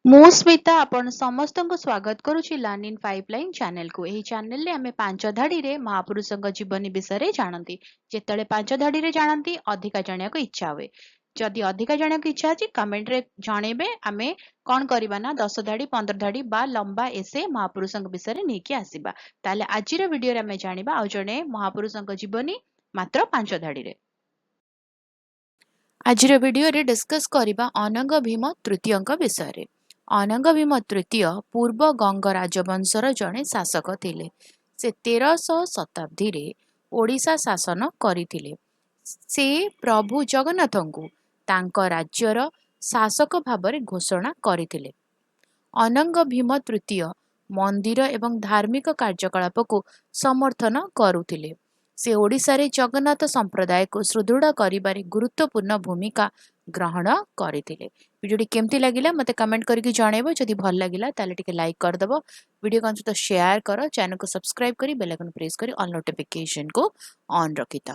ମୁଁ ସ୍ମିତା ଆପଣ ସମସ୍ତଙ୍କୁ ସ୍ୱାଗତ କରୁଛି ଲର୍ନ ଇନ୍ ପାଇପଲାଇନ୍ ଚ୍ୟାନେଲକୁ। ଏହି ଚ୍ୟାନେଲରେ ଆମେ ପାଞ୍ଚ ଧାଡ଼ିରେ ମହାପୁରୁଷଙ୍କ ଜୀବନୀ ବିଷୟରେ ଜାଣନ୍ତି। ଯେତେବେଳେ ପାଞ୍ଚ ଧାଡ଼ିରେ ଜାଣନ୍ତି ଅଧିକା ଜାଣିବାକୁ ଇଚ୍ଛା ହୁଏ। ଯଦି ଅଧିକା ଜାଣିବାକୁ ଇଚ୍ଛା ଅଛି କମେଣ୍ଟରେ ଜଣେଇବେ। ଆମେ କ'ଣ କରିବା ନା 10 ଧାଡ଼ି 15 ଧାଡ଼ି ବା ଲମ୍ବା ଏସେ ମହାପୁରୁଷଙ୍କ ବିଷୟରେ ନେଇକି ଆସିବା। ତାହେଲେ ଆଜିର ଭିଡ଼ିଓରେ ଆମେ ଜାଣିବା ଆଉ ଜଣେ ମହାପୁରୁଷଙ୍କ ଜୀବନୀ ମାତ୍ର 5 ଧାଡ଼ିରେ। ଆଜିର ଭିଡ଼ିଓରେ ଡିସ୍କସ୍ କରିବା ଅନଙ୍ଗ ଭୀମ ତୃତୀୟଙ୍କ ବିଷୟରେ। ଅନଙ୍ଗ ଭୀମ ତୃତୀୟ ପୂର୍ବ ଗଙ୍ଗ ରାଜବଂଶର ଜଣେ ଶାସକ ଥିଲେ। ସେ 1300 ଶତାବ୍ଦୀରେ ଓଡ଼ିଶା ଶାସନ କରିଥିଲେ। ସେ ପ୍ରଭୁ ଜଗନ୍ନାଥଙ୍କୁ ତାଙ୍କ ରାଜ୍ୟର ଶାସକ ଭାବରେ ଘୋଷଣା କରିଥିଲେ। ଅନଙ୍ଗ ଭୀମ ତୃତୀୟ ମନ୍ଦିର ଏବଂ ଧାର୍ମିକ କାର୍ଯ୍ୟକଳାପକୁ ସମର୍ଥନ କରୁଥିଲେ। ସେ ଓଡ଼ିଶାରେ ଜଗନ୍ନାଥ ସମ୍ପ୍ରଦାୟକୁ ସୁଦୃଢ଼ କରିବାରେ ଗୁରୁତ୍ୱପୂର୍ଣ୍ଣ ଭୂମିକା ଗ୍ରହଣ କରିଥିଲେ। ଭିଡ଼ିଓଟି କେମିତି ଲାଗିଲା ମୋତେ କମେଣ୍ଟ କରିକି ଜଣାଇବ। ଯଦି ଭଲ ଲାଗିଲା ତାହେଲେ ଟିକେ ଲାଇକ୍ କରିଦେବ। ଭିଡ଼ିଓ ସହିତ ସେୟାର କର। ଚ୍ୟାନେଲକୁ ସବସ୍କ୍ରାଇବ୍ କରି ବେଲ୍ ଆଇକନ୍ ପ୍ରେସ୍ କରି ଅଲ୍ ନୋଟିଫିକେସନକୁ ଅନ୍ ରଖିଥାଅ।